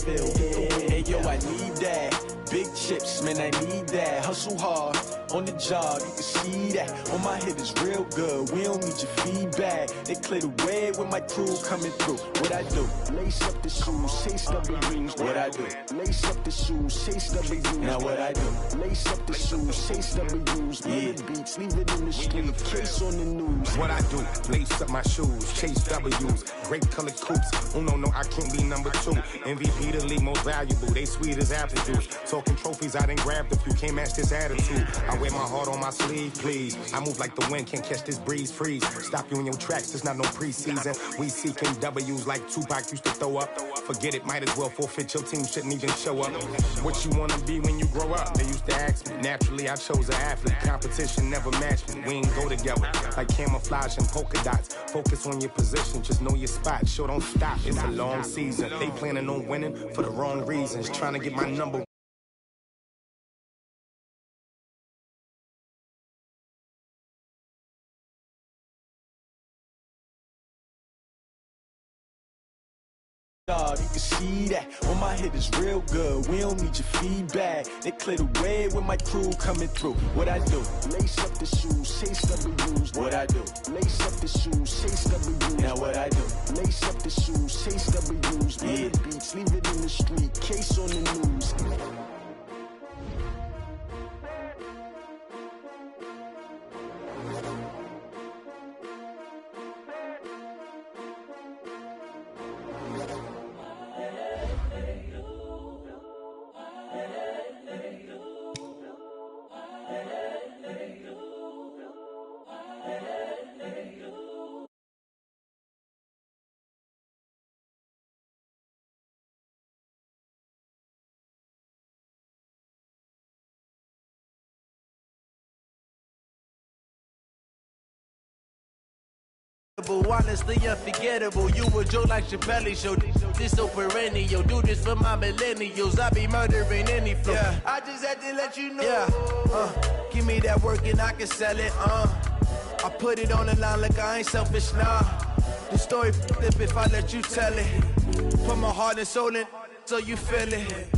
feel. Hey yo, I need that. Big chips, man, I need that. Hustle hard on the job, you can see that. On my hit is real good, we don't need your feedback. They clear the way with my crew coming through. What I do? Lace up the shoes, chase W's. What I do? Lace up the shoes, chase W's. Now what I do? Lace up the shoes, chase W's. Yeah. Beats, leave it in the street, case on the news. What I do? Lace up my shoes, chase W's. Great colored coops. Oh no, I can't be number 2. MVP the league most valuable. They sweet as apple juice. Talking trophies, I done grabbed a few. Can't match this attitude. I wear my heart on my sleeve, please. I move like the wind, can't catch this breeze, freeze. Stop you in your tracks, there's not no preseason. We seeking W's like Tupac used to throw up. Forget it, might as well forfeit, your team shouldn't even show up. What you wanna be when you grow up? They used to ask me. Naturally, I chose an athlete. Competition never matched me. We ain't go together like camouflage and polka dots. Focus on your position, just know your spot. Sure, don't stop, it's a long season. They planning on winning for the wrong reasons. Trying to get my number. You can see that on my hit is real good. We don't need your feedback. They clear the way with my crew coming through. What I do? Lace up the shoes, chase W's. What I do? Lace up the shoes, chase W's. Now what I do? Lace up the shoes, chase W's. Yeah. Beats, leave it in the street, case on the news. Honestly unforgettable, you a joke like Chappelle show. This so perennial, do this for my millennials. I be murdering any flow. Yeah. I just had to let you know. Yeah. Give me that work and I can sell it. I put it on the line like I ain't selfish, nah. The story flip if I let you tell it. Put my heart and soul in so you feel it.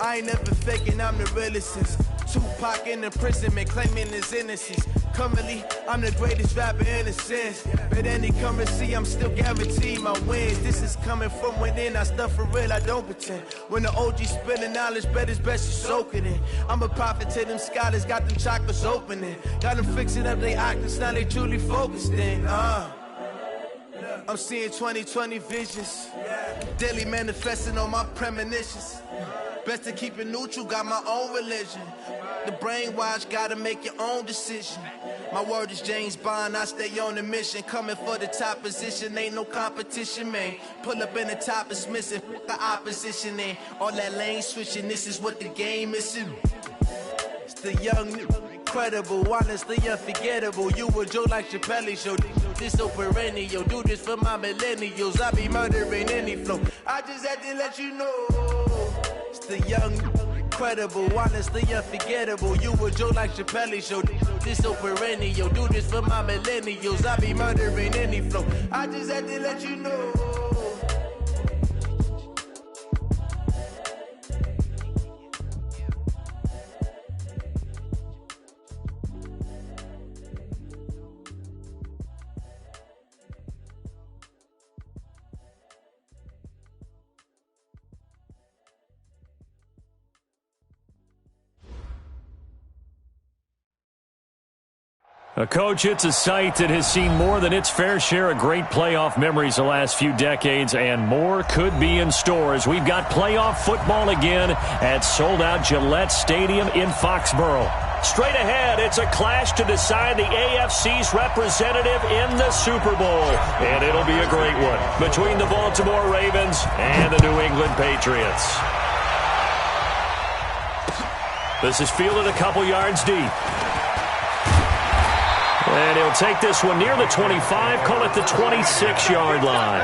I ain't never faking, I'm the realest since Tupac in imprisonment, claiming his innocence. Currently, I'm the greatest rapper in a sense. But any currency, I'm still guaranteed my wins. This is coming from within, I stuff for real, I don't pretend. When the OG spilling knowledge, bet it's best you soak it in. I'm a prophet to them scholars, got them chakras opening. Got them fixing up they octaves, now they truly focused in. I'm seeing 2020 visions. Daily manifesting on my premonitions. Best to keep it neutral, got my own religion. The brainwash, gotta make your own decision. My word is James Bond, I stay on the mission. Coming for the top position, ain't no competition, man. Pull up in the top is missing, the opposition in. All that lane switching, this is what the game is in. It's the young, incredible, honestly unforgettable. You a joke like Chappelle show. This so perennial, do this for my millennials. I be murdering any flow. I just had to let you know. It's the young, incredible, honestly unforgettable. You a joke like Chappelle show. This so perennial, do this for my millennials. I be murdering any flow. I just had to let you know. Coach, it's a site that has seen more than its fair share of great playoff memories the last few decades, and more could be in store as we've got playoff football again at sold-out Gillette Stadium in Foxborough. Straight ahead, it's a clash to decide the AFC's representative in the Super Bowl, and it'll be a great one between the Baltimore Ravens and the New England Patriots. This is fielded a couple yards deep. And he'll take this one near the 25, call it the 26-yard line.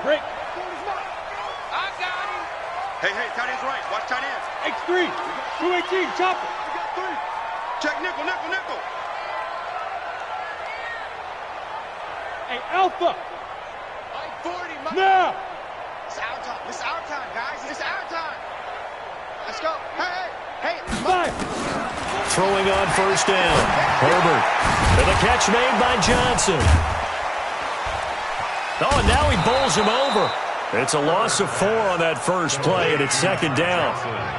Break. I got him. Hey, tight end's right. Watch tight ends. X3. 218. Chopper. We got 3. Check nickel, nickel, nickel. Hey, Alpha. 40. Now. It's our time. It's our time, guys. It's our time. Let's go. Hey. Five. Throwing on first down. Herbert. And the catch made by Johnson. Oh, and now he bowls him over. It's a loss of 4 on that first play, and it's second down.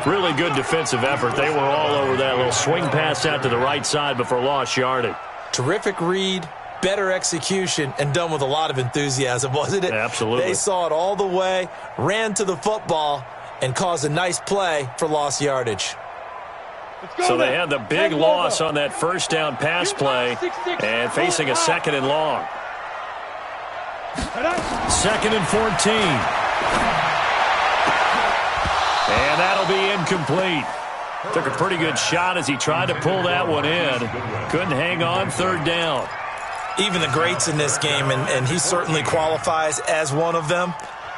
Really good defensive effort. They were all over that little swing pass out to the right side before lost yardage. Terrific read, better execution, and done with a lot of enthusiasm, wasn't it? Absolutely. They saw it all the way, ran to the football, and caused a nice play for lost yardage. So they had the big loss on that first down pass play and facing a second and long. Second and 14. And that'll be incomplete. Took a pretty good shot as he tried to pull that one in. Couldn't hang on, third down. Even the greats in this game, and he certainly qualifies as one of them,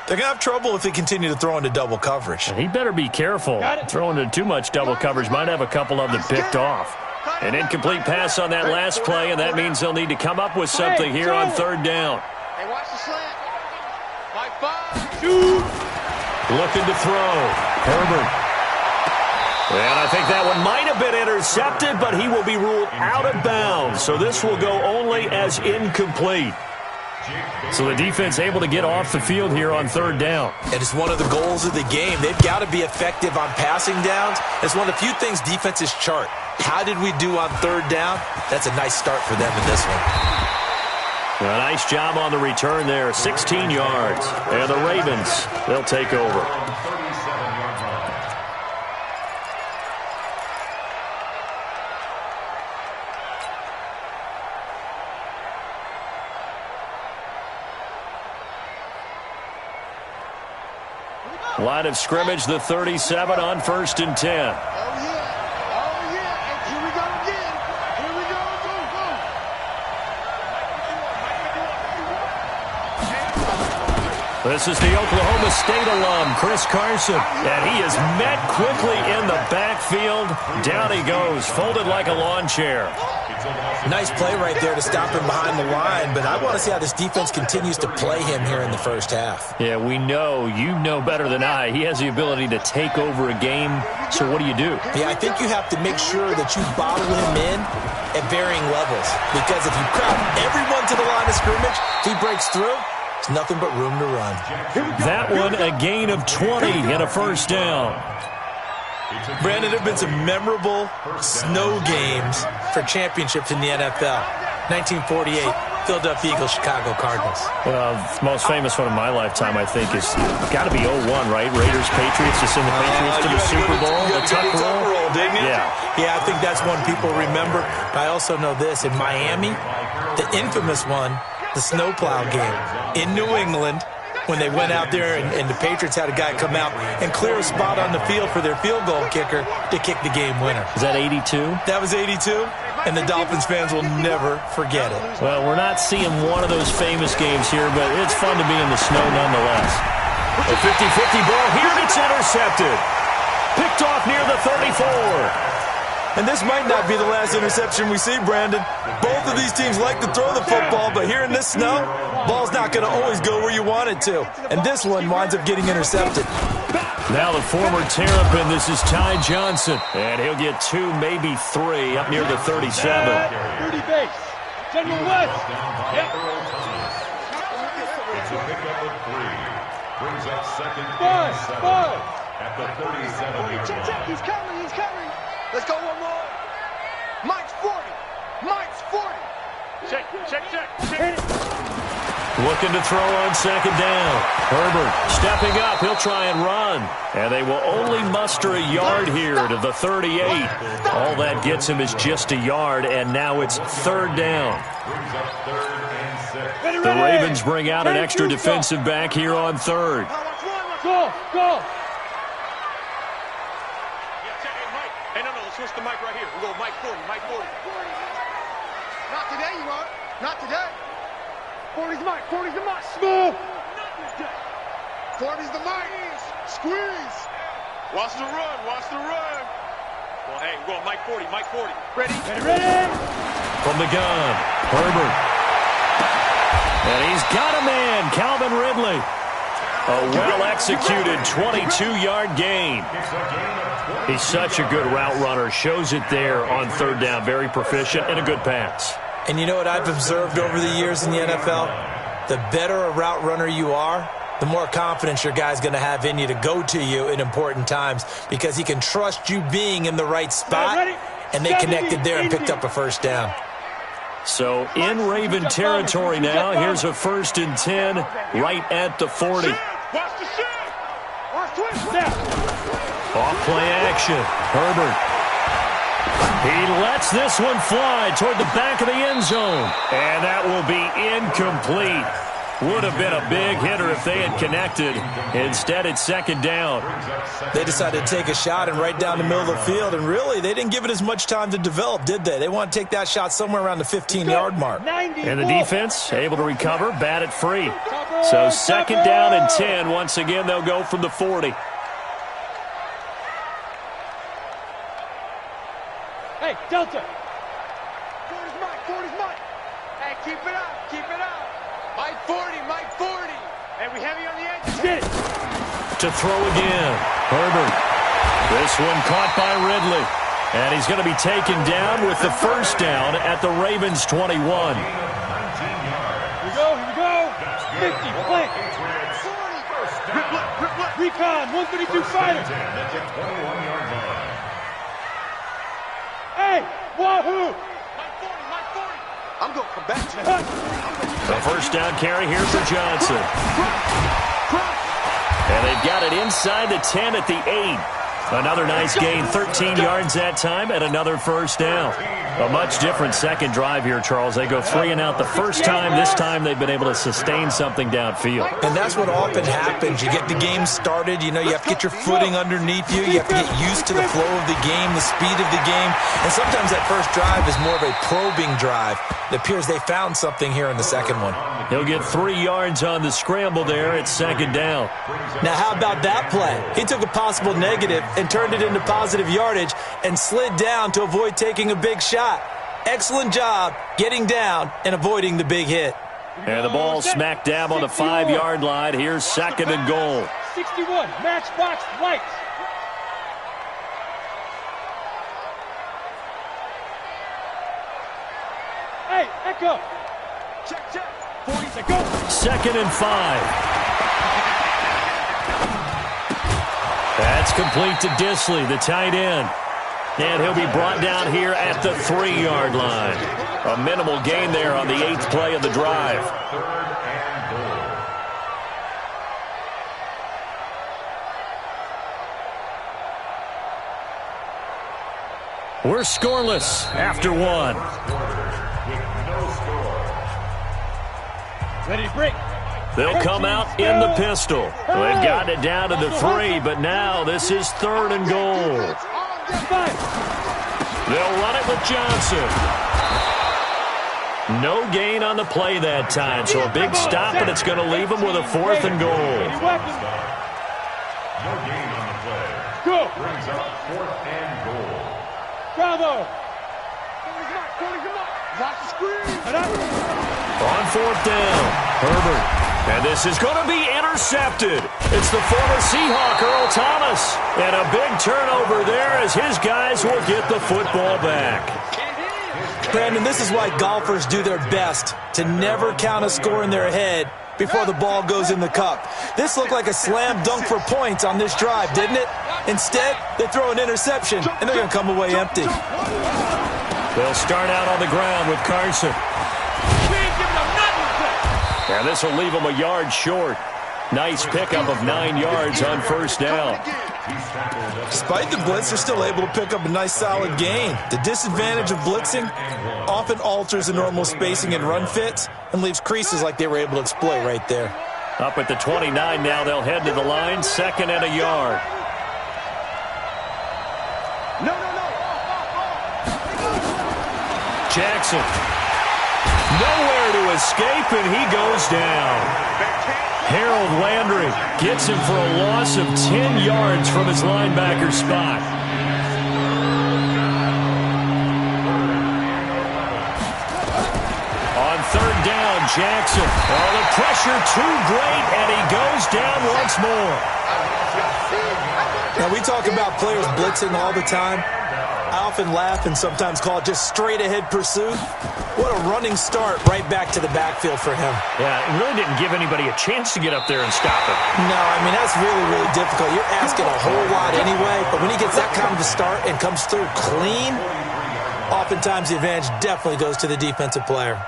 they're going to have trouble if they continue to throw into double coverage. And he better be careful. Throwing into too much double coverage might have a couple of them picked off. An incomplete pass on that last play, and that means they'll need to come up with something here on third down. Hey, watch the slant. By 5. Looking to throw. Herbert. And I think that one might have been intercepted, but he will be ruled out of bounds. So this will go only as incomplete. So the defense able to get off the field here on third down. And it's one of the goals of the game. They've got to be effective on passing downs. It's one of the few things defenses chart. How did we do on third down? That's a nice start for them in this one. A nice job on the return there. 16 yards. And the Ravens, they'll take over. Line of scrimmage, the 37 on 1st and 10. Oh, yeah. And here we go again. Here we go. Go. This is the Oklahoma State alum, Chris Carson. And he is met quickly in the backfield. Down he goes, folded like a lawn chair. Nice play right there to stop him behind the line, but I want to see how this defense continues to play him here in the first half. Yeah, we know, you know better than I, he has the ability to take over a game, so what do you do? Yeah, I think you have to make sure that you bottle him in at varying levels, because if you crowd everyone to the line of scrimmage, if he breaks through, there's nothing but room to run. That one, a gain of 20 and a first down. Brandon, there have been some memorable snow games for championships in the NFL. 1948, Philadelphia Eagles, Chicago Cardinals. Well, the most famous one of my lifetime, I think, is got to be 01, right? Raiders, Patriots, to send the Patriots to the Super Bowl. The tuck roll, didn't you? Yeah, I think that's one people remember. I also know this. In Miami, the infamous one, the snowplow game in New England, when they went out there and the Patriots had a guy come out and clear a spot on the field for their field goal kicker to kick the game winner. Is that 82? That was 82, and the Dolphins fans will never forget it. Well, we're not seeing one of those famous games here, but it's fun to be in the snow nonetheless. A 50-50 ball here, and it's intercepted. Picked off near the 34. And this might not be the last interception we see, Brandon. Both of these teams like to throw the football, but here in this snow, ball's not going to always go where you want it to. And this one winds up getting intercepted. Now the former Terrapin, this is Ty Johnson. And he'll get 2, maybe 3 up near the 37. 30 base. General West. Yep. It's a pickup of 3. Brings up second and 7 at the 37-yard line. Check. He's coming. Let's go one more. Mike's 40. Check. Looking to throw on second down. Herbert stepping up. He'll try and run. And they will only muster a yard here to the 38. All that gets him is just a yard, and now it's third down. Brings up 3rd and 6. The Ravens bring out an extra defensive back here on third. Go. Switch the mic right here. We'll go Mike 40. Not today, you are. Not today. 40's the mic. Smooth. 40's the mic. Squeeze. Watch the run. Watch the run. Well, hey, we're going Mike 40. Mike 40. Ready? Ready. From the gun, Herbert. And he's got a man, Calvin Ridley. A well-executed 22-yard gain. He's such a good route runner. Shows it there on third down. Very proficient and a good pass. And you know what I've observed over the years in the NFL? The better a route runner you are, the more confidence your guy's going to have in you to go to you in important times because he can trust you being in the right spot, and they connected there and picked up a first down. So in Raven territory now, here's a 1st and 10 right at the 40. Watch the shit. Watch twist. Off play action, Herbert. He lets this one fly toward the back of the end zone. And that will be incomplete. Would have been a big hitter if they had connected. Instead, it's 2nd down. They decided to take a shot and right down the middle of the field, and really, they didn't give it as much time to develop, did they? They want to take that shot somewhere around the 15-yard mark. And the defense able to recover, bat it free. So 2nd down and 10. Once again, they'll go from the 40. Hey, Delta. 40's Mike. 40's Mike. Hey, keep it up. Keep it up. Mike 40. Mike 40. Hey, we heavy on the edge. Get it. To throw again, Herbert. This one caught by Ridley. And he's going to be taken down with the first down at the Ravens' 21. Here we go. 50, flank. Recon, 132 fighter. Hey, wahoo! Mike 40. Mike 40. I'm going to come back to you. The first down carry here for Johnson. And they've got it inside the 10 at the 8. Another nice gain, 13 yards that time, and another first down. A much different second drive here, Charles. They go 3 and out the first time. This time they've been able to sustain something downfield. And that's what often happens. You get the game started. You know, you have to get your footing underneath you. You have to get used to the flow of the game, the speed of the game. And sometimes that first drive is more of a probing drive. It appears they found something here in the second one. He'll get 3 yards on the scramble there at 2nd down. Now, how about that play? He took a possible negative and turned it into positive yardage and slid down to avoid taking a big shot. Excellent job getting down and avoiding the big hit. And the ball smack dab on the 5-yard line. Here's 2nd and goal. 61, matchbox lights. Hey, echo. Check. 40 to go. 2nd and 5. That's complete to Disley, the tight end. And he'll be brought down here at the 3-yard line. A minimal gain there on the 8th play of the drive. 3rd and goal. We're scoreless after 1. Ready to break. They'll come out in the pistol. They've gotten it down to the 3, but now this is 3rd and goal. They'll run it with Johnson. No gain on the play that time, so a big stop, and it's going to leave them with a 4th and goal. No gain on the play. Go. Brings up 4th and goal. Bravo. Watch the screen. On 4th down, Herbert. And this is going to be intercepted. It's the former Seahawk, Earl Thomas. And a big turnover there as his guys will get the football back. Brandon, this is why golfers do their best to never count a score in their head before the ball goes in the cup. This looked like a slam dunk for points on this drive, didn't it? Instead, they throw an interception, and they're going to come away empty. They'll start out on the ground with Carson. And this will leave them a yard short. Nice pickup of 9 yards on first down. Despite the blitz, they're still able to pick up a nice solid gain. The disadvantage of blitzing often alters the normal spacing and run fits and leaves creases like they were able to exploit right there. Up at the 29 now, they'll head to the line, 2nd and a yard. No. Jackson. Nowhere to escape, and he goes down. Harold Landry gets him for a loss of 10 yards from his linebacker spot. On third down, Jackson. Oh, the pressure too great, and he goes down once more. Now, we talk about players blitzing all the time. I often laugh and sometimes call it just straight-ahead pursuit. What a running start right back to the backfield for him. Yeah, it really didn't give anybody a chance to get up there and stop him. No, I mean, that's really, really difficult. You're asking a whole lot anyway, but when he gets that kind of a start and comes through clean, oftentimes the advantage definitely goes to the defensive player.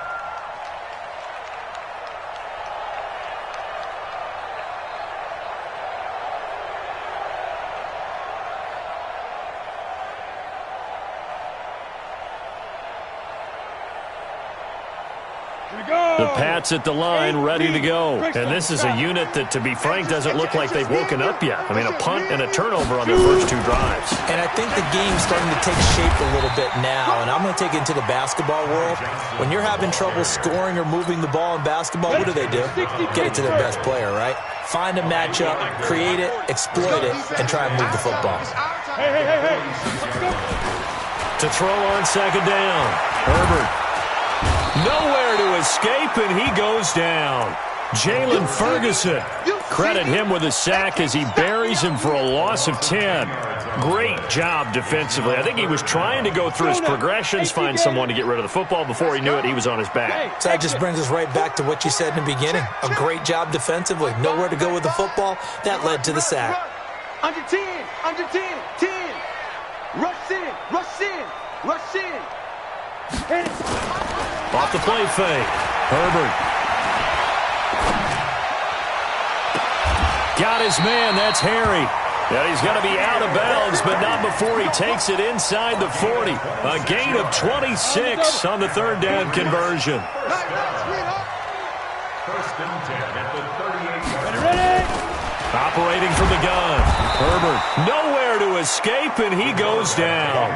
The Pats at the line, ready to go. And this is a unit that, to be frank, doesn't look like they've woken up yet. I mean, a punt and a turnover on their first two drives. And I think the game's starting to take shape a little bit now, and I'm going to take it into the basketball world. When you're having trouble scoring or moving the ball in basketball, what do? Get it to their best player, right? Find a matchup, create it, exploit it, and try and move the football. Hey. To throw on second down, Herbert. Nowhere to escape, and he goes down. Jalen Ferguson. Credit him with a sack as he buries him for a loss of 10. Great job defensively. I think he was trying to go through his progressions, find someone to get rid of the football. Before he knew it, he was on his back. So that just brings us right back to what you said in the beginning. A great job defensively. Nowhere to go with the football. That led to the sack. Under 10. 10. Rush in. Off the play fake. Herbert. Got his man. That's Harry. And he's going to be out of bounds, but not before he takes it inside the 40. A gain of 26 on the third down conversion. First and 10 at the 38. Ready? Operating from the gun. Herbert nowhere to escape, and he goes down.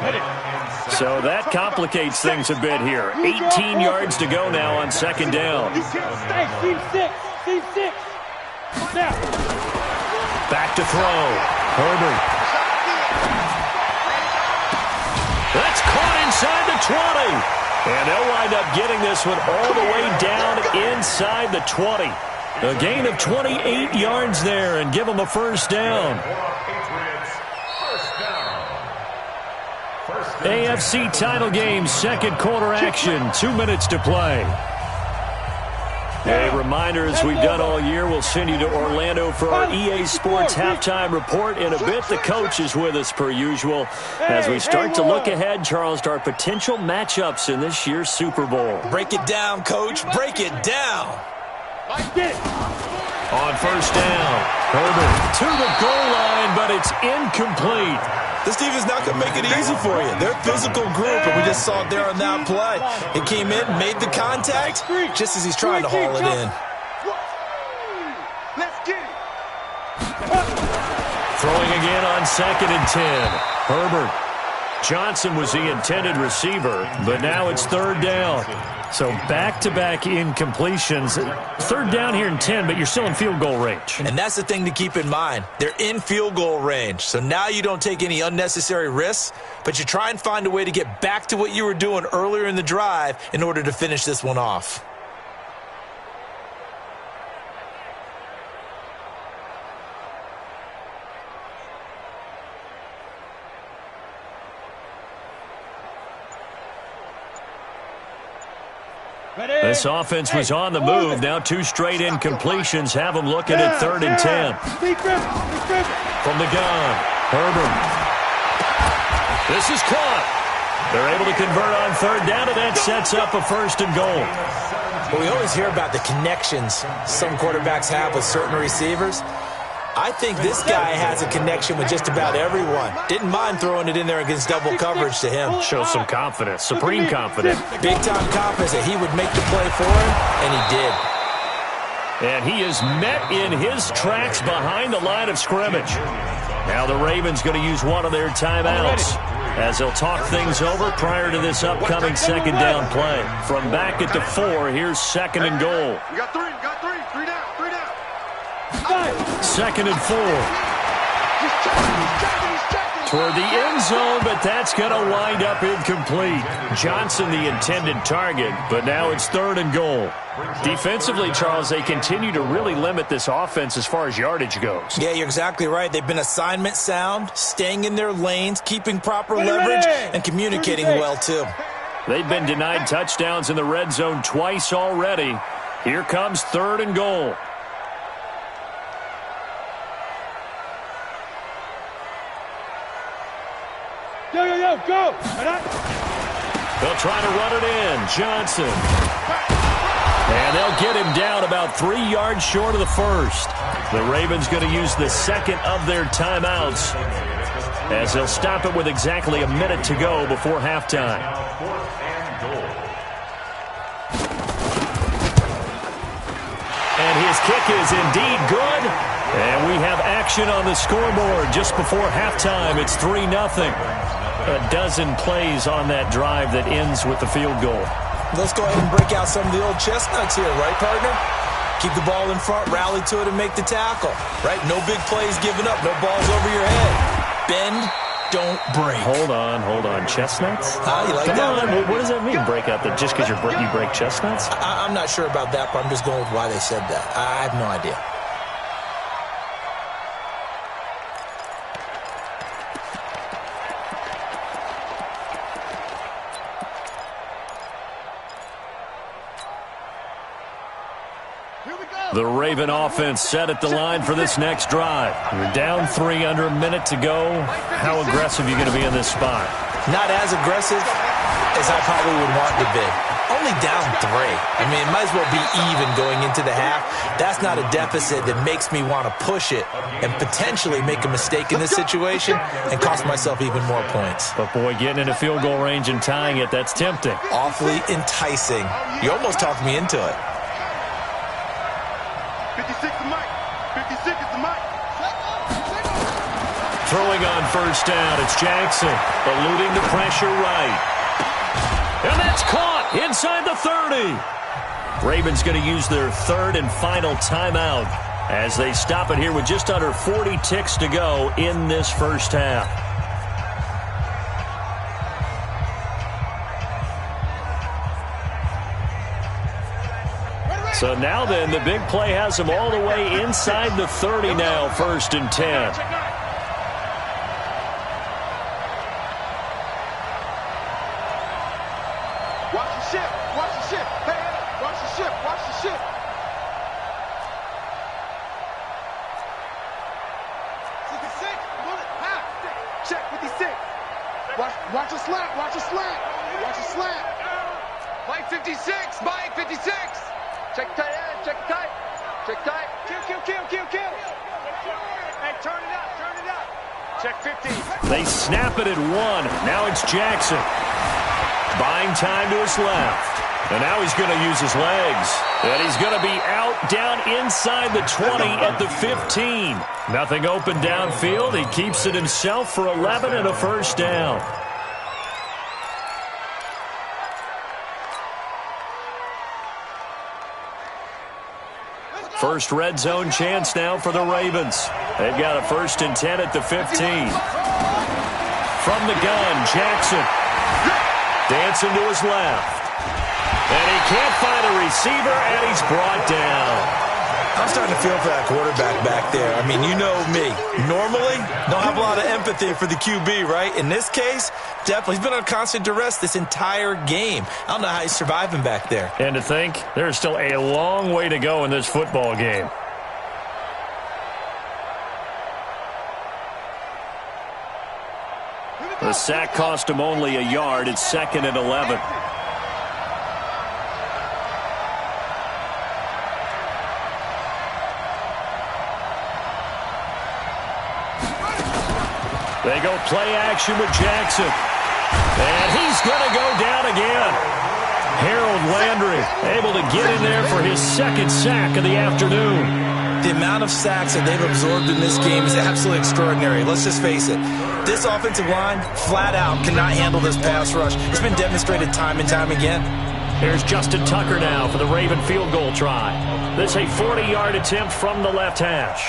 So that complicates things a bit here. 18 yards to go now on second down. Hey, team six. Now. Back to throw. Herbert. That's caught inside the 20. And they'll wind up getting this one all the way down inside the 20. A gain of 28 yards there and give them a first down. AFC title game, second quarter action, 2 minutes to play. A reminder, as we've done all year, we'll send you to Orlando for our EA Sports halftime report. In a bit, the coach is with us per usual as we start to look ahead, Charles, to our potential matchups in this year's Super Bowl. Break it down, Coach. Break it down. On first down, Herbert to the goal line, but it's incomplete. This defense is not going to make it easy for you. They're a physical group, and we just saw it there on that play. He came in, made the contact, just as he's trying to haul it in. Let's get it. Throwing again on second and 10. Herbert. Johnson was the intended receiver, but now it's third down. So back-to-back incompletions. Third down here in 10, but you're still in field goal range. And that's the thing to keep in mind. They're in field goal range. So now you don't take any unnecessary risks, but you try and find a way to get back to what you were doing earlier in the drive in order to finish this one off. This offense was on the move. Now two straight incompletions have them looking at third and 10. From the gun, Herbert. This is caught. They're able to convert on third down, and that sets up a first and goal. Well, we always hear about the connections some quarterbacks have with certain receivers. I think this guy has a connection with just about everyone. Didn't mind throwing it in there against double coverage to him. Shows some confidence, supreme confidence. Big-time confidence that he would make the play for him, and he did. And he is met in his tracks behind the line of scrimmage. Now the Ravens going to use one of their timeouts as they'll talk things over prior to this upcoming second down play. From back at the 4, here's second and goal. We got three down. 2nd and 4. Toward the end zone, but that's going to wind up incomplete. Johnson the intended target, but now it's 3rd and goal. Defensively, Charles, they continue to really limit this offense as far as yardage goes. Yeah, you're exactly right. They've been assignment sound, staying in their lanes, keeping proper leverage, and communicating well, too. They've been denied touchdowns in the red zone twice already. Here comes 3rd and goal. Yo, go! They'll try to run it in. Johnson. And they'll get him down about 3 yards short of the first. The Ravens going to use the second of their timeouts as they'll stop it with exactly a minute to go before halftime. And his kick is indeed good. And we have action on the scoreboard just before halftime. It's 3-0. A dozen plays on that drive that ends with the field goal. Let's go ahead and break out some of the old chestnuts here, right, partner? Keep the ball in front, rally to it, and make the tackle, right? No big plays given up, no balls over your head. Bend, don't break. Hold on. Chestnuts? You like that one? What does that mean, break out? Just because you break chestnuts? I'm not sure about that, but I'm just going with why they said that. I have no idea. The Raven offense set at the line for this next drive. You're down 3, under a minute to go. How aggressive are you going to be in this spot? Not as aggressive as I probably would want to be. Only down 3. I mean, it might as well be even going into the half. That's not a deficit that makes me want to push it and potentially make a mistake in this situation and cost myself even more points. But, boy, getting into field goal range and tying it, that's tempting. Awfully enticing. You almost talked me into it. 56 is Mike. 56 is the Mike. Throwing on first down, it's Jackson, eluding the pressure right. And that's caught inside the 30. Ravens going to use their 3rd and final timeout as they stop it here with just under 40 ticks to go in this first half. So now then, the big play has them all the way inside the 30 now, 1st and 10. Watch the ship. Watch the ship. Hey, watch the ship. Watch the ship. 56. Check 56. Watch the slant. Watch the slant. Watch the slant. Mike 56. Mike 56. Check tight end. Check tight. Check tight. Kill. Hey, turn it up. Check 50. They snap it at 1. Now it's Jackson. Buying time to his left. And now he's going to use his legs. And he's going to be out down inside the 20 at the 15. Nothing open downfield. He keeps it himself for 11 and a first down. First red zone chance now for the Ravens. They've got a 1st and 10 at the 15. From the gun, Jackson. Dancing to his left. And he can't find a receiver, and he's brought down. I'm starting to feel for that quarterback back there. I mean, you know me. Normally, don't have a lot of empathy for the QB, right? In this case, definitely. He's been on constant duress this entire game. I don't know how he's surviving back there. And to think, there's still a long way to go in this football game. The sack cost him only a yard. It's 2nd and 11. They go play action with Jackson. And he's going to go down again. Harold Landry able to get in there for his 2nd sack of the afternoon. The amount of sacks that they've absorbed in this game is absolutely extraordinary. Let's just face it. This offensive line, flat out, cannot handle this pass rush. It's been demonstrated time and time again. Here's Justin Tucker now for the Raven field goal try. This a 40-yard attempt from the left hash.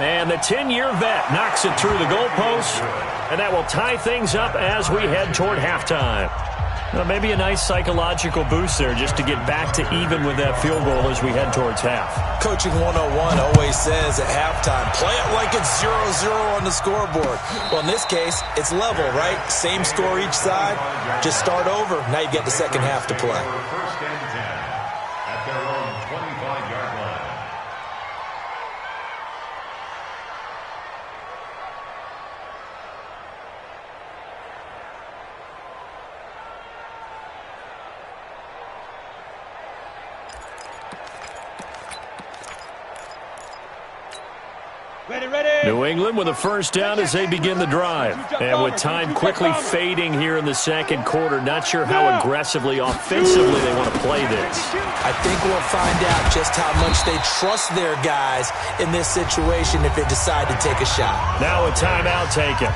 And the 10-year vet knocks it through the goalpost, and that will tie things up as we head toward halftime. Now, maybe a nice psychological boost there just to get back to even with that field goal as we head towards half. Coaching 101 always says at halftime, play it like it's 0-0 on the scoreboard. Well, in this case, it's level, right? Same score each side. Just start over. Now you get the second half to play. First and 10 at their own 25-yard line. New England with a first down as they begin the drive. And with time quickly fading here in the second quarter, not sure how aggressively, offensively they want to play this. I think we'll find out just how much they trust their guys in this situation if they decide to take a shot. Now a timeout taken.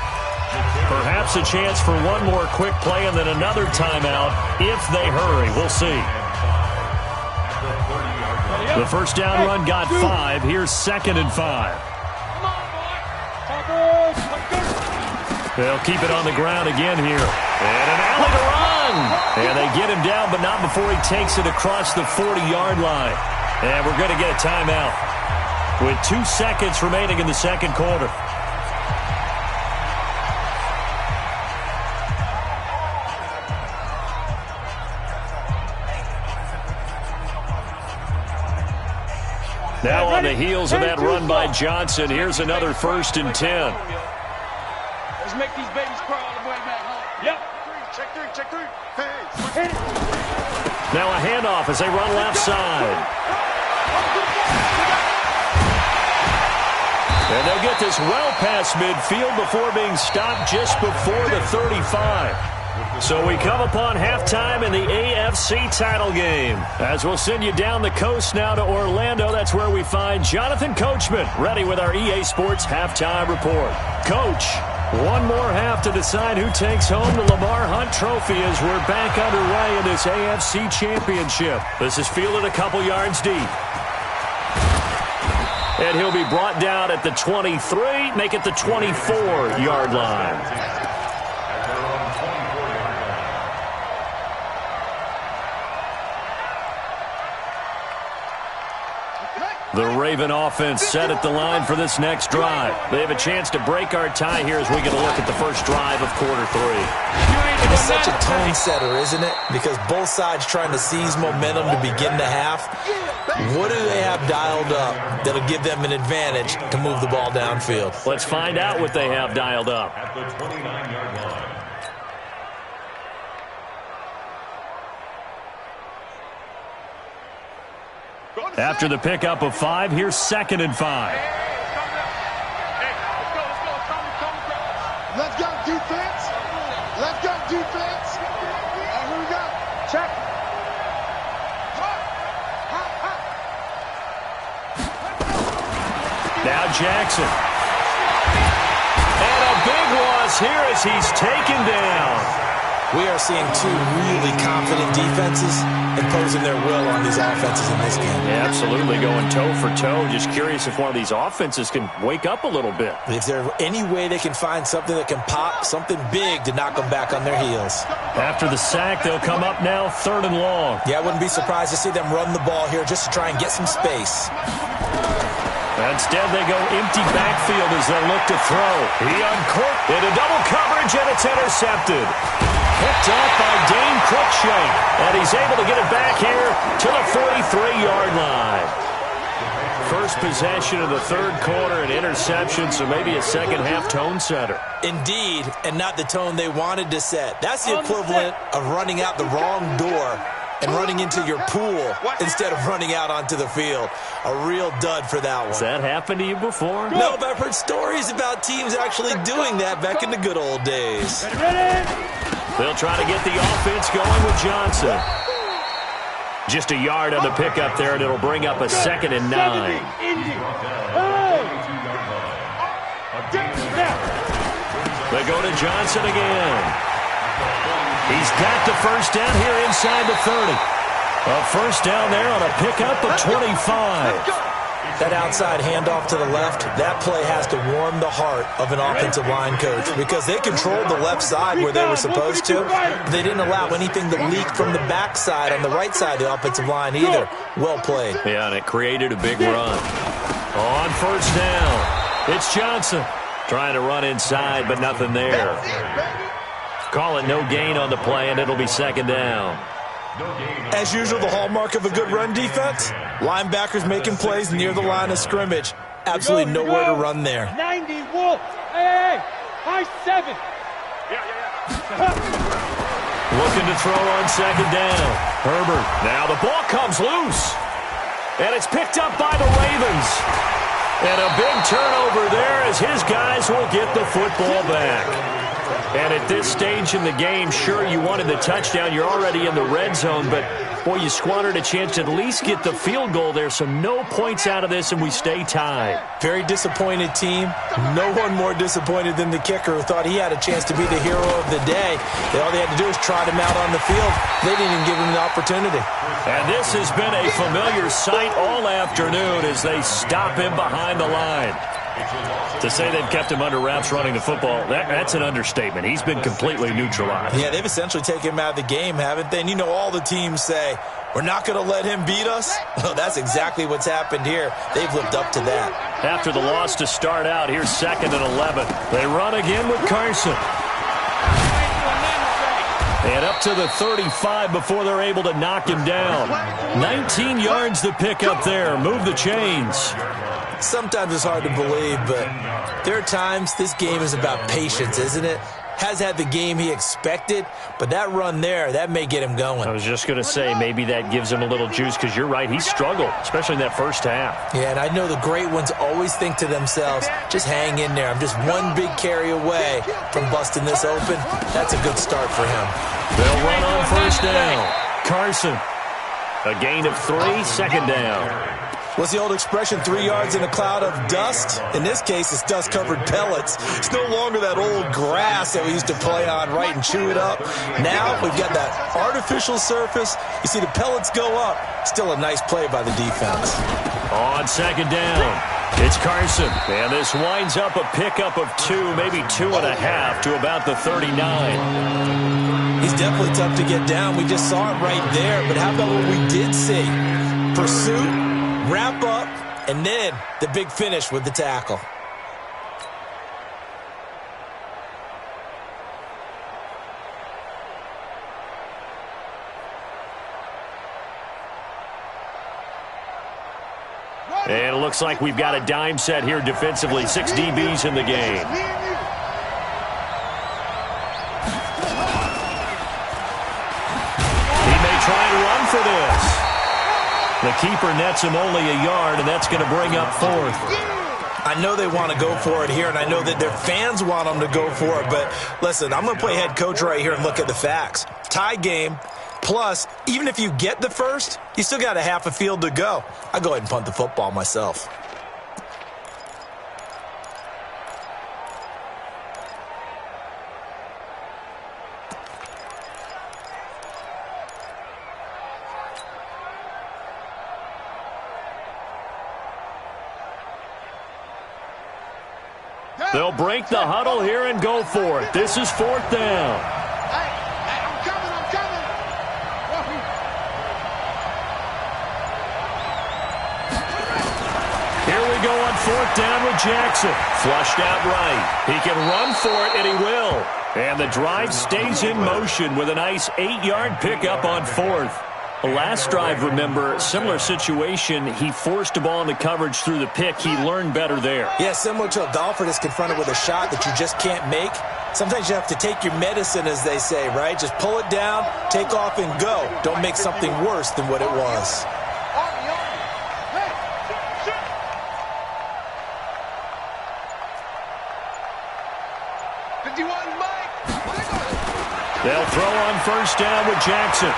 Perhaps a chance for one more quick play and then another timeout if they hurry. We'll see. The first down run got 5. Here's 2nd and 5. They'll keep it on the ground again here. And an alley to run. And they get him down, but not before he takes it across the 40-yard line. And we're going to get a timeout with 2 seconds remaining in the second quarter. Now on the heels of that run by Johnson, here's another 1st and 10. Let's make these babies crawl all the way back home. Yep. Check three. Hey. Now a handoff as they run left side. And they'll get this well past midfield before being stopped just before the 35. So we come upon halftime in the AFC title game. As we'll send you down the coast now to Orlando, that's where we find Jonathan Coachman, ready with our EA Sports halftime report. Coach, one more half to decide who takes home the Lamar Hunt Trophy as we're back underway in this AFC Championship. This is fielded a couple yards deep. And he'll be brought down at the 23, make it the 24-yard line. The Raven offense set at the line for this next drive. They have a chance to break our tie here as we get a look at the first drive of quarter 3. It's such a tone setter, isn't it? Because both sides trying to seize momentum to begin the half. What do they have dialed up that'll give them an advantage to move the ball downfield? Let's find out what they have dialed up. At the 29-yard line. After the pickup of 5, here's 2nd and 5. Let's go, defense. Let's go, defense. Here we go. Check. Now Jackson. And a big loss here as he's taken down. We are seeing 2 really confident defenses imposing their will on these offenses in this game. Yeah, absolutely, going toe for toe. Just curious if one of these offenses can wake up a little bit. If there's any way they can find something that can pop, something big to knock them back on their heels. After the sack, they'll come up now 3rd and long. Yeah, I wouldn't be surprised to see them run the ball here just to try and get some space. Instead, they go empty backfield as they look to throw. He uncorked into double coverage, and it's intercepted. Picked up by Dane Cruikshank, and he's able to get it back here to the 43-yard line. First possession of the 3rd quarter, an interception, so maybe a second-half tone setter. Indeed, and not the tone they wanted to set. That's the equivalent of running out the wrong door and running into your pool instead of running out onto the field. A real dud for that one. Has that happened to you before? No, but I've heard stories about teams actually doing that back in the good old days. They'll try to get the offense going with Johnson. Just a yard on the pickup there, and it'll bring up a 2nd and 9. They go to Johnson again. He's got the first down here inside the 30. A first down there on a pickup of 25. That outside handoff to the left, that play has to warm the heart of an offensive line coach because they controlled the left side where they were supposed to. They didn't allow anything to leak from the backside on the right side of the offensive line either. Well played. Yeah, and it created a big run. On first down, it's Johnson trying to run inside, but nothing there. Call it no gain on the play, and it'll be second down. As usual, the hallmark of a good run defense, linebackers making plays near the line of scrimmage. Absolutely nowhere to run there. 90 Wolf. Hey, high 7. Looking to throw on second down. Herbert. Now the ball comes loose. And it's picked up by the Ravens. And a big turnover there as his guys will get the football back. And at this stage in the game, sure, you wanted the touchdown. You're already in the red zone, but, boy, you squandered a chance to at least get the field goal there. So no points out of this, and we stay tied. Very disappointed team. No one more disappointed than the kicker who thought he had a chance to be the hero of the day. All they had to do was trot him out on the field. They didn't even give him the opportunity. And this has been a familiar sight all afternoon as they stop him behind the line. To say they've kept him under wraps running the football, that's an understatement. He's been completely neutralized. Yeah, they've essentially taken him out of the game, haven't they? And you know all the teams say, we're not going to let him beat us. Well, that's exactly what's happened here. They've lived up to that. After the loss to start out, here's 2nd and 11. They run again with Carson. And up to the 35 before they're able to knock him down. 19 yards to pick up there. Move the chains. Sometimes it's hard to believe, but there are times this game is about patience, isn't it? Has had the game he expected, but that run there, that may get him going. I was just going to say, maybe that gives him a little juice, because you're right, he struggled, especially in that first half. Yeah, and I know the great ones always think to themselves, just hang in there. I'm just one big carry away from busting this open. That's a good start for him. They'll run on first down. Carson, a gain of 3, 2nd down. What's the old expression, 3 yards in a cloud of dust? In this case, it's dust-covered pellets. It's no longer that old grass that we used to play on, right, and chew it up. Now we've got that artificial surface. You see the pellets go up. Still a nice play by the defense. On second down, it's Carson. And this winds up a pickup of 2, maybe 2.5 to about the 39. He's definitely tough to get down. We just saw it right there. But how about what we did see? Pursuit. Wrap up, and then the big finish with the tackle. And it looks like we've got a dime set here defensively. 6 DBs in the game. He may try and run for this. The keeper nets him only a yard, and that's going to bring up 4th. I know they want to go for it here, and I know that their fans want them to go for it. But, listen, I'm going to play head coach right here and look at the facts. Tie game, plus, even if you get the first, you still got a half a field to go. I'll go ahead and punt the football myself. They'll break the huddle here and go for it. This is 4th down. Hey, I'm coming. Here we go on 4th down with Jackson. Flushed out right. He can run for it, and he will. And the drive stays in motion with a nice 8-yard pickup on 4th. The last drive, remember, similar situation. He forced a ball in the coverage through the pick. He learned better there. Yeah, similar to a golfer that's confronted with a shot that you just can't make. Sometimes you have to take your medicine, as they say, right? Just pull it down, take off, and go. Don't make something worse than what it was. They'll throw on first down with Jackson.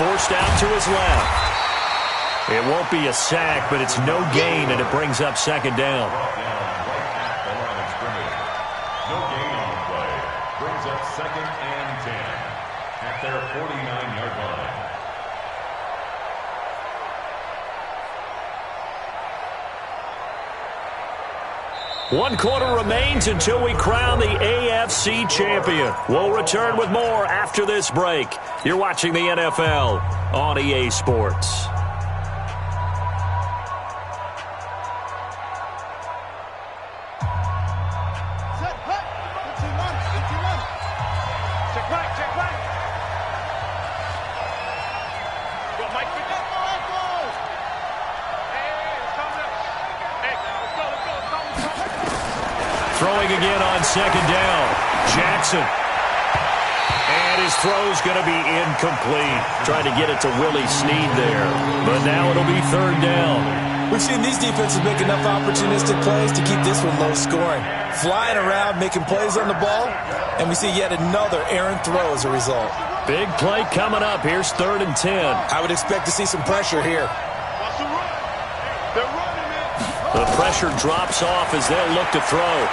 Forced out to his left. It won't be a sack, but it's no gain, and it brings up 2nd down. second and 10 at their 49-yard line. One quarter remains until we crown the AFC champion. We'll return with more after this break. You're watching the NFL on EA Sports. Throwing again on second down. Jackson. And his throw's going to be incomplete. Trying to get it to Willie Snead there. But now it'll be third down. We've seen these defenses make enough opportunistic plays to keep this one low scoring. Flying around, making plays on the ball, and we see yet another errant throw as a result. Big play coming up. Here's 3rd and 10. I would expect to see some pressure here. The pressure drops off as they'll look to throw.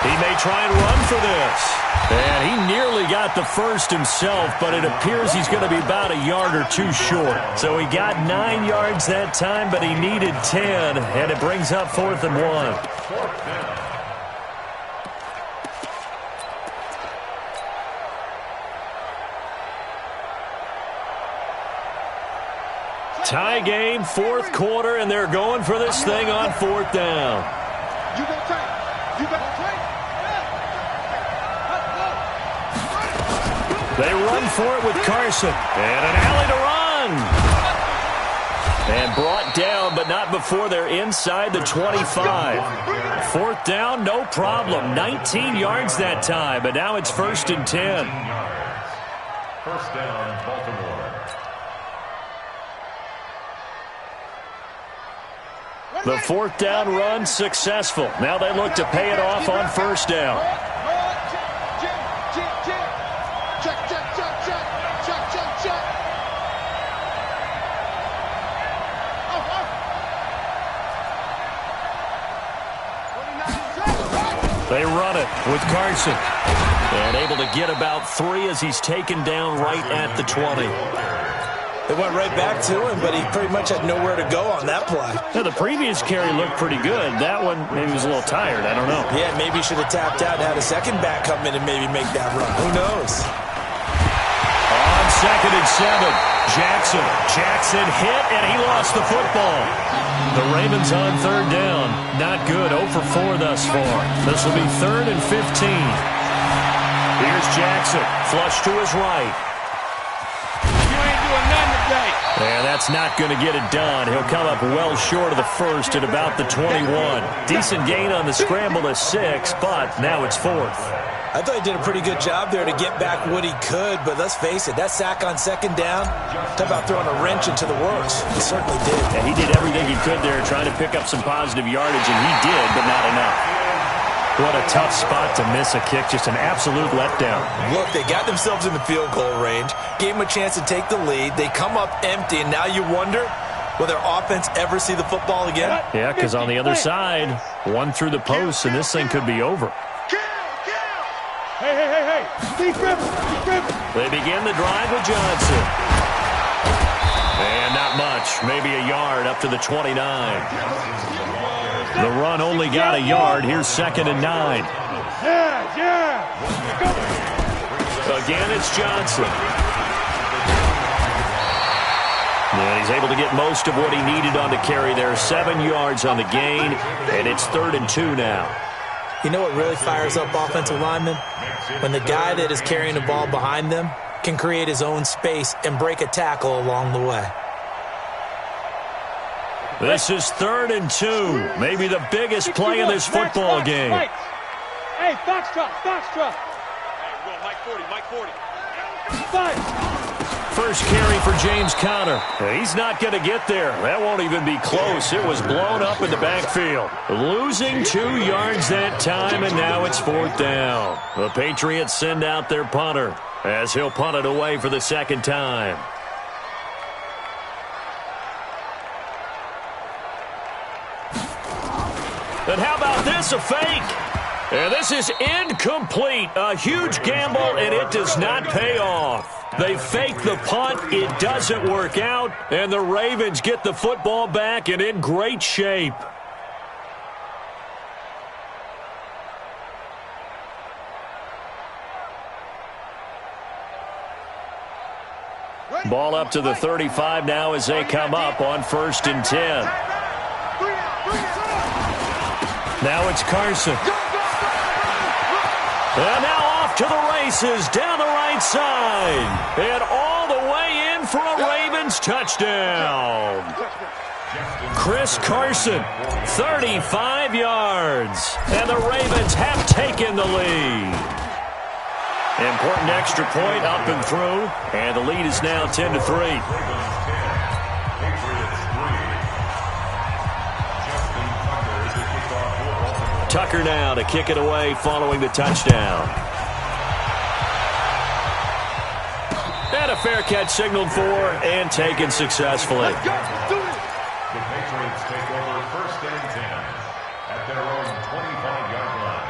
He may try and run for this. And he nearly got the first himself, but it appears he's going to be about a yard or two short. So he got 9 yards that time, but he needed 10, and it brings up 4th and 1. Tie game, 4th quarter, and they're going for this thing on 4th down. You gonna take? You better take? They run for it with Carson. And an alley to run. And brought down, but not before they're inside the 25. 4th down, no problem. 19 yards that time, but now it's 1st and 10. First down, Baltimore. The 4th down run successful. Now they look to pay it off on 1st down. They run it with Carson. And able to get about 3 as he's taken down right at the 20. They went right back to him, but he pretty much had nowhere to go on that play. Now, the previous carry looked pretty good. That one, maybe he was a little tired. I don't know. Yeah, maybe he should have tapped out and had a second back come in and maybe make that run. Who knows? On 2nd and 7, Jackson hit, and he lost the football. The Ravens on 3rd down. Not good. 0 for 4 thus far. This will be 3rd and 15. Here's Jackson. Flush to his right. And that's not going to get it done. He'll come up well short of the first at about the 21. Decent gain on the scramble to 6, but now it's 4th. I thought he did a pretty good job there to get back what he could, but let's face it, that sack on 2nd down, talk about throwing a wrench into the works. He certainly did. Yeah, he did everything he could there trying to pick up some positive yardage, and he did, but not enough. What a tough spot to miss a kick. Just an absolute letdown. Look, they got themselves in the field goal range, gave them a chance to take the lead. They come up empty, and now you wonder, will their offense ever see the football again? Yeah, because on the other side, one through the post, and this thing could be over. Hey. Defense. They begin the drive with Johnson. And not much. Maybe a yard up to the 29. The run only got a yard. Here's 2nd and 9. Yeah. Again, it's Johnson. And he's able to get most of what he needed on the carry there. 7 yards on the gain, and it's 3rd and 2 now. You know what really fires up offensive linemen? When the guy that is carrying the ball behind them can create his own space and break a tackle along the way. This is 3rd and 2. Maybe the biggest play in this football game. Hey, Foxtrot. Hey, Mike 40. Fight. First carry for James Conner. He's not going to get there. That won't even be close. It was blown up in the backfield. Losing 2 yards that time, and now it's 4th down. The Patriots send out their punter as he'll punt it away for the 2nd time. And how about this, a fake? And this is incomplete. A huge gamble, and it does not pay off. They fake the punt. It doesn't work out, and the Ravens get the football back and in great shape. Ball up to the 35 now as they come up on 1st and 10. Now it's Carson. And now off to the races down the right side. And all the way in for a Ravens touchdown. Chris Carson, 35 yards. And the Ravens have taken the lead. Important extra point up and through. And the lead is now 10-3. Tucker now to kick it away following the touchdown. And a fair catch signaled for and taken successfully. The Patriots take over 1st and 10 at their own 25-yard line.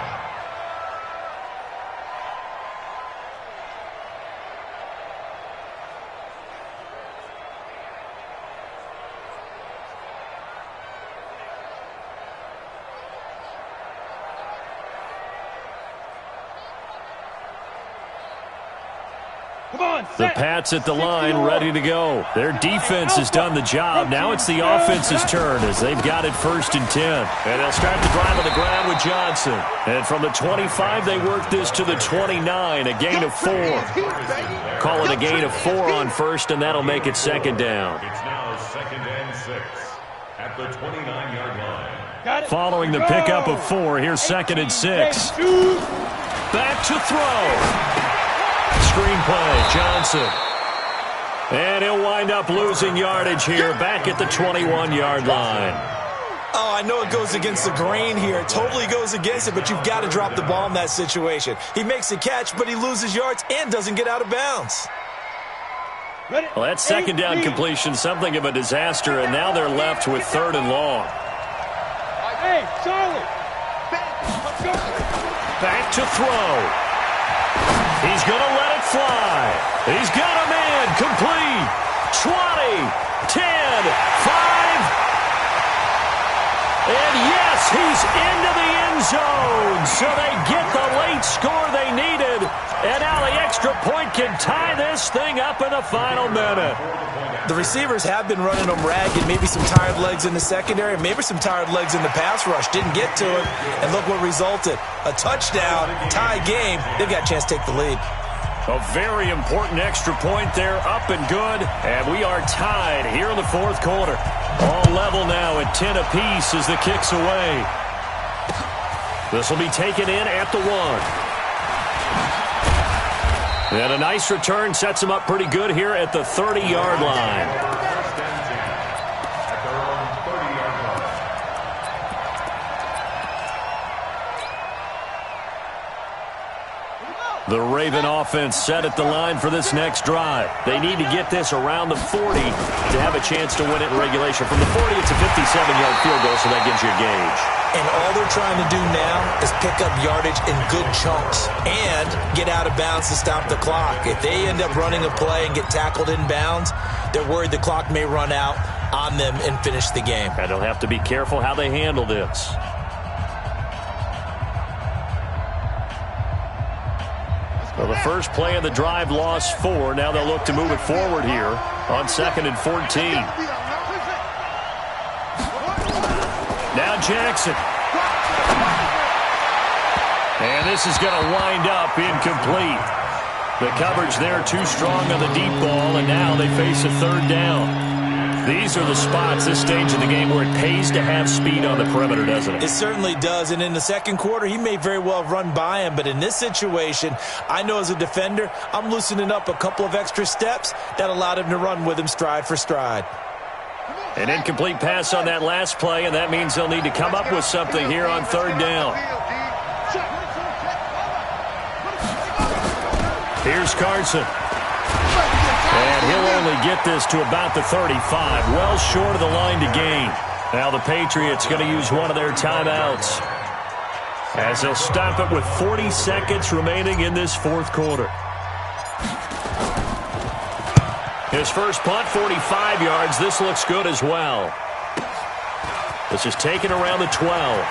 The Pats at the line, ready to go. Their defense has done the job. Now it's the offense's turn as they've got it 1st and 10. And they'll start the drive on the ground with Johnson. And from the 25, they work this to the 29, a gain of 4. Call it a gain of 4 on 1st, and that'll make it 2nd down. It's now 2nd and 6 at the 29-yard line. Following the pickup of 4, here's 2nd and 6. Back to throw. Screenplay, Johnson. And he'll wind up losing yardage here back at the 21-yard line. Oh, I know it goes against the grain here. It totally goes against it, but you've got to drop the ball in that situation. He makes a catch, but he loses yards and doesn't get out of bounds. Well, that 2nd down completion, something of a disaster, and now they're left with 3rd and long. Hey, Charlie. Back to throw. He's going to let it fly. He's got a man complete. 20, 10, 5. And yes, he's into the end zone. So they get the late score they needed. And now the extra point can tie this thing up in the final minute. The receivers have been running them ragged. Maybe some tired legs in the secondary, maybe some tired legs in the pass rush. Didn't get to it, and look what resulted. A touchdown, tie game. They've got a chance to take the lead. A very important extra point there, up and good. And we are tied here in the 4th quarter. All level now at 10 apiece as the kick's away. This will be taken in at the 1. And a nice return sets him up pretty good here at the 30-yard line. The Raven offense set at the line for this next drive. They need to get this around the 40 to have a chance to win it in regulation. From the 40, it's a 57-yard field goal, so that gives you a gauge. And all they're trying to do now is pick up yardage in good chunks and get out of bounds to stop the clock. If they end up running a play and get tackled in bounds, they're worried the clock may run out on them and finish the game. And they'll have to be careful how they handle this. Well, the first play of the drive lost 4. Now they'll look to move it forward here on 2nd and 14. Now Jackson. And this is going to wind up incomplete. The coverage there too strong on the deep ball, and now they face a 3rd down. These are the spots, this stage of the game, where it pays to have speed on the perimeter, doesn't it? It certainly does, and in the 2nd quarter, he may very well have run by him, but in this situation, I know as a defender, I'm loosening up a couple of extra steps that allowed him to run with him stride for stride. An incomplete pass on that last play, and that means they'll need to come up with something here on 3rd down. Here's Carson. And he'll only get this to about the 35, well short of the line to gain. Now the Patriots going to use one of their timeouts. as they'll stop it with 40 seconds remaining in this fourth quarter. His first punt, 45 yards. This looks good as well. This is taken around the 12.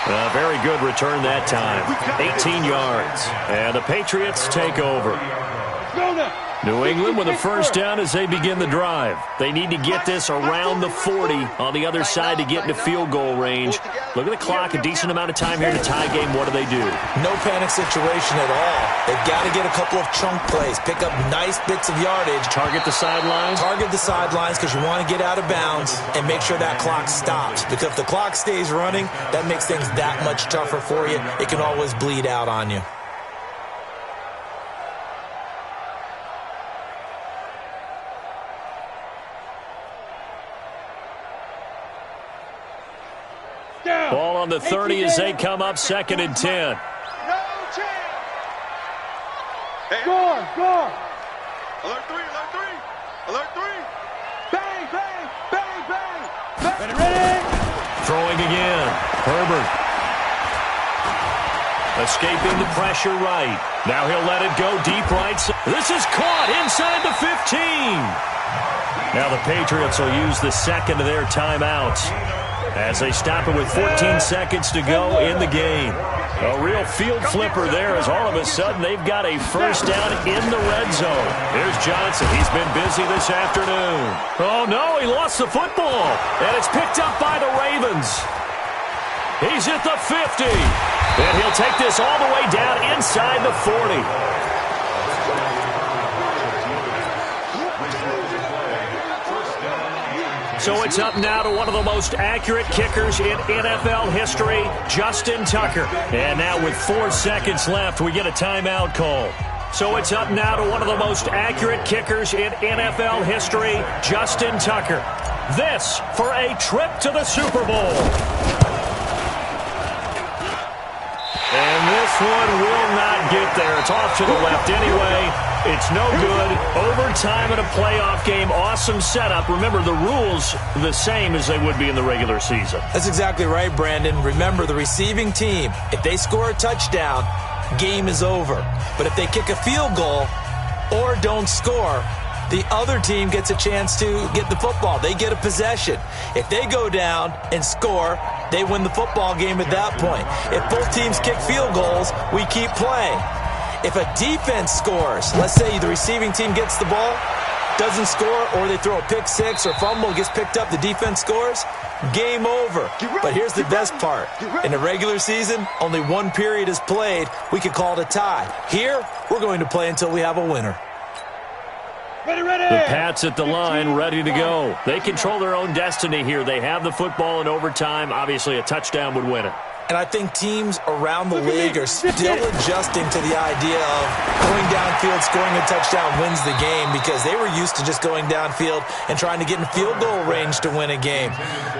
A very good return that time. 18 yards. And the Patriots take over. New England with a first down as they begin the drive. They need to get this around the 40 on the other side to get into field goal range. Look at the clock, a decent amount of time here to tie game. What do? No panic situation at all. They've got to get a couple of chunk plays, pick up nice bits of yardage. Target the sidelines? Target the sidelines because you want to get out of bounds and make sure that clock stops. Because if the clock stays running, that makes things that much tougher for you. It can always bleed out on you. Ball on the 30 as they come up 2nd and 10. No chance. Score. Alert 3, alert 3. Alert 3. Bang, bang, bang, bang. Ready. Throwing again. Herbert. Escaping the pressure right. Now he'll let it go deep right. This is caught inside the 15. Now the Patriots will use the second of their timeouts as they stop it with 14 seconds to go in the game. A real field flipper there as all of a sudden they've got a first down in the red zone. Here's Johnson. He's been busy this afternoon. Oh, no, he lost the football. And it's picked up by the Ravens. He's at the 50. And he'll take this all the way down inside the 40. So it's up now to one of the most accurate kickers in NFL history, Justin Tucker. And now with 4 seconds left, we get a timeout call. So it's up now to one of the most accurate kickers in NFL history, Justin Tucker. This for a trip to the Super Bowl. And this one will not get there. It's off to the left anyway. It's no good. Overtime in a playoff game. Awesome setup. Remember, the rules the same as they would be in the regular season. That's exactly right, Brandon. Remember, the receiving team, if they score a touchdown, game is over. But if they kick a field goal or don't score, the other team gets a chance to get the football. They get a possession. If they go down and score, they win the football game at that point. If both teams kick field goals, we keep playing. If a defense scores, let's say the receiving team gets the ball, doesn't score, or they throw a pick six or fumble, gets picked up, the defense scores, game over. But here's the best part. In the regular season, only one period is played. We could call it a tie. Here, we're going to play until we have a winner. The Pats at the line, ready to go. They control their own destiny here. They have the football in overtime. Obviously, a touchdown would win it. And I think teams around the league are still adjusting to the idea of going downfield, scoring a touchdown wins the game because they were used to just going downfield and trying to get in field goal range to win a game.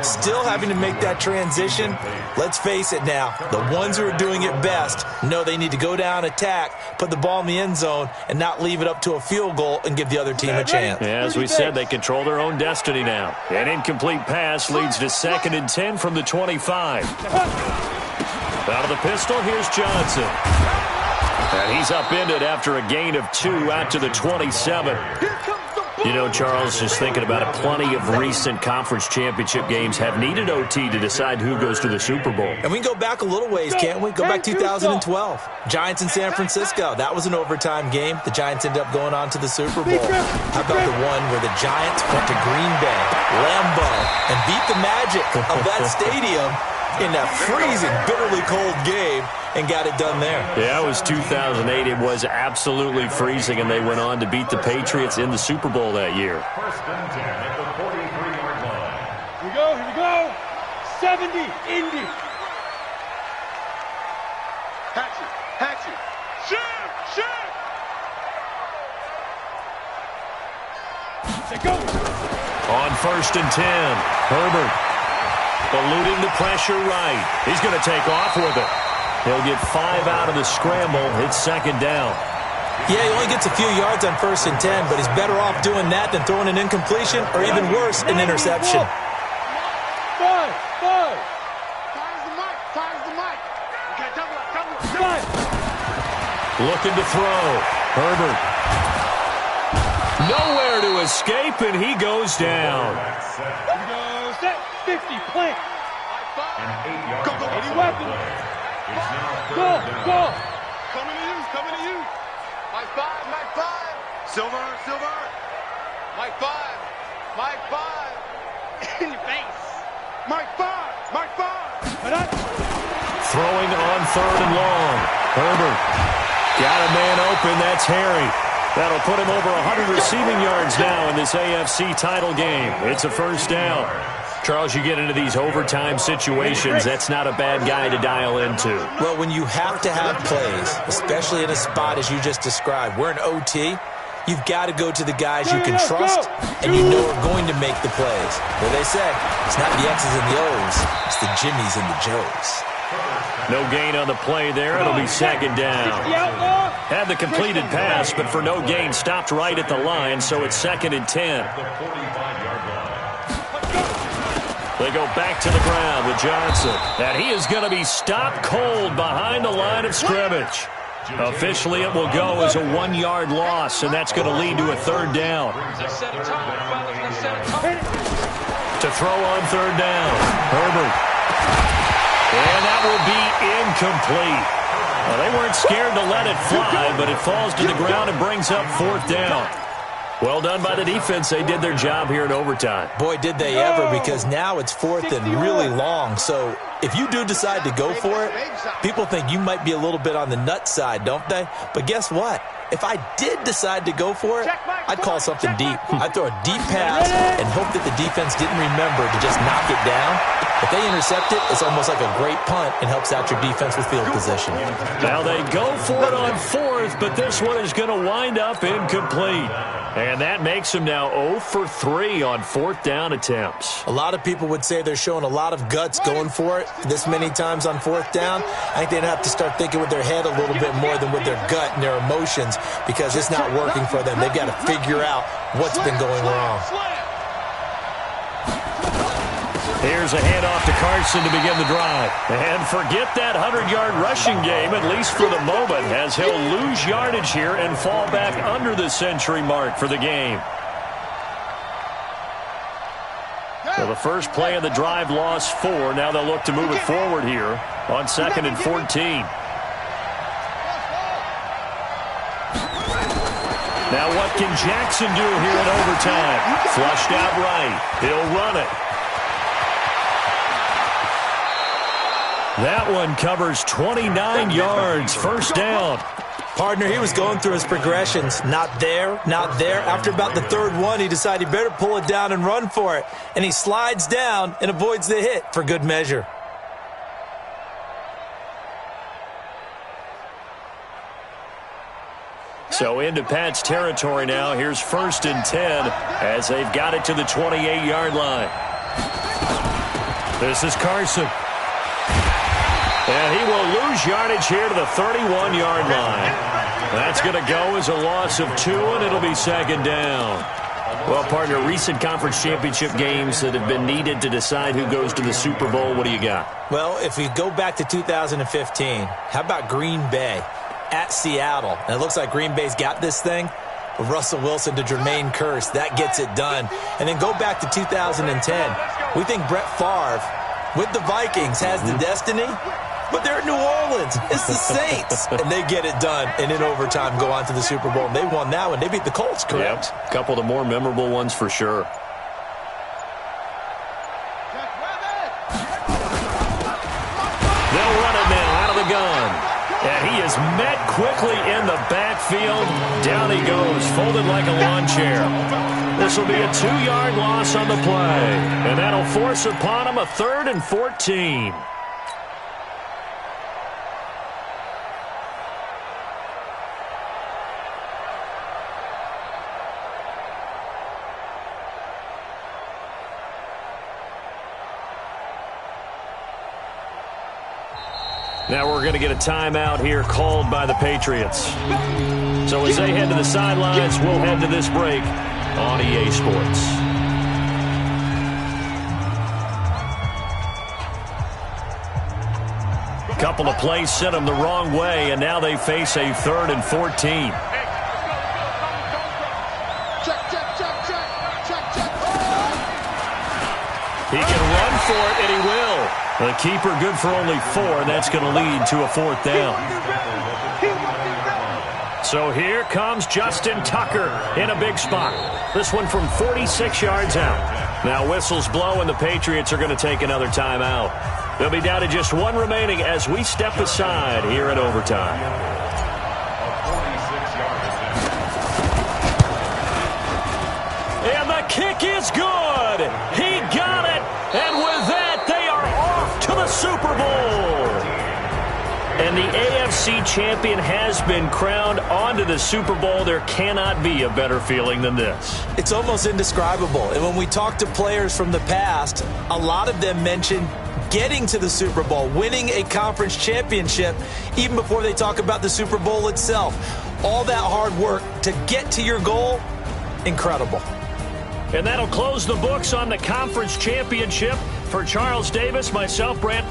Still having to make that transition. Let's face it now, the ones who are doing it best know they need to go down, attack, put the ball in the end zone, and not leave it up to a field goal and give the other team a chance. Yeah, as we said, they control their own destiny now. An incomplete pass leads to 2nd and 10 from the 25. Out of the pistol, here's Johnson. And he's upended after a gain of 2 out to the 27. You know, Charles, just thinking about it, plenty of recent conference championship games have needed OT to decide who goes to the Super Bowl. And we can go back a little ways, can't we? Go back 2012. Giants in San Francisco. That was an overtime game. The Giants ended up going on to the Super Bowl. How about the one where the Giants went to Green Bay, Lambeau, and beat the Magic of that stadium in that freezing, bitterly cold game and got it done there. Yeah, it was 2008. It was absolutely freezing, and they went on to beat the Patriots in the Super Bowl that year. First and 10 at the 43-yard line. Here we go. 70, Indy. Hatchet. Shoot. They go. On 1st and 10, Herbert eluding the pressure right. He's going to take off with it. He'll get 5 out of the scramble. It's 2nd down. Yeah, he only gets a few yards on 1st and 10, but he's better off doing that than throwing an incompletion or even worse, an interception. Time looking to throw. Herbert. Nowhere to escape, and he goes down. Set 50, plant. Go. Any weapon. Go. Coming to you. Mike 5. Silver. Mike 5. In your face. Mike 5. Throwing on 3rd and long. Herbert got a man open. That's Harry. That'll put him over 100 receiving yards now in this AFC title game. It's a first down. Charles, you get into these overtime situations, that's not a bad guy to dial into. Well, when you have to have plays, especially in a spot as you just described, we're in OT, you've got to go to the guys you can trust and you know are going to make the plays. What they say, it's not the X's and the O's, it's the Jimmies and the Joes. No gain on the play there. It'll be second down. Had the completed pass, but for no gain, stopped right at the line, so it's 2nd and 10. They go back to the ground with Johnson. And he is going to be stopped cold behind the line of scrimmage. Officially, it will go as a 1-yard loss, and that's going to lead to a 3rd down. To throw on 3rd down, Herbert. And that will be incomplete. Well, they weren't scared to let it fly, but it falls to the ground and brings up 4th down. Well done by the defense. They did their job here in overtime. Boy, did they ever, because now it's 4th and really long. So if you do decide to go for it, people think you might be a little bit on the nut side, don't they? But guess what? If I did decide to go for it, I'd call something deep. I'd throw a deep pass and hope that the defense didn't remember to just knock it down. If they intercept it, it's almost like a great punt and helps out your defense with field position. Now they go for it on 4th, but this one is going to wind up incomplete. And that makes them now 0 for 3 on 4th down attempts. A lot of people would say they're showing a lot of guts going for it this many times on 4th down. I think they'd have to start thinking with their head a little bit more than with their gut and their emotions, because it's not working for them. They've got to figure out what's been going wrong. Here's a handoff to Carson to begin the drive. And forget that 100-yard rushing game, at least for the moment, as he'll lose yardage here and fall back under the century mark for the game. So the first play of the drive lost 4. Now they'll look to move it forward here on 2nd and 14. Now what can Jackson do here in overtime? Flushed out right. He'll run it. That one covers 29 yards. First down. Partner, he was going through his progressions. Not there, not there. After about the 3rd one, he decided he better pull it down and run for it. And he slides down and avoids the hit for good measure. So into Pat's territory now. Here's 1st and 10 as they've got it to the 28-yard line. This is Carson. And he will lose yardage here to the 31-yard line. That's going to go as a loss of 2, and it'll be 2nd down. Well, partner, recent conference championship games that have been needed to decide who goes to the Super Bowl, what do you got? Well, if we go back to 2015, how about Green Bay at Seattle? And it looks like Green Bay's got this thing. Russell Wilson to Jermaine Kearse, that gets it done. And then go back to 2010. We think Brett Favre with the Vikings has the destiny. But they're in New Orleans. It's the Saints. And they get it done. And in overtime, go on to the Super Bowl. And they won that one. They beat the Colts, correct? Yep. A couple of the more memorable ones for sure. They'll run it now out of the gun. And he is met quickly in the backfield. Down he goes, folded like a lawn chair. This will be a 2-yard loss on the play. And that'll force upon him a 3rd and 14. Now we're going to get a timeout here called by the Patriots. So as they head to the sidelines, we'll head to this break on EA Sports. Couple of plays sent them the wrong way, and now they face a 3rd and 14. He can run for it, and he will. The keeper good for only 4, and that's going to lead to a 4th down. So here comes Justin Tucker in a big spot. This one from 46 yards out. Now whistles blow, and the Patriots are going to take another timeout. They'll be down to just 1 remaining as we step aside here in overtime. And the kick is good. He got it. And with that, they are off to the Super Bowl. And the AFC champion has been crowned onto the Super Bowl. There cannot be a better feeling than this. It's almost indescribable. And when we talk to players from the past, a lot of them mention getting to the Super Bowl, winning a conference championship, even before they talk about the Super Bowl itself. All that hard work to get to your goal, incredible. And that'll close the books on the conference championship. For Charles Davis, myself, Brent,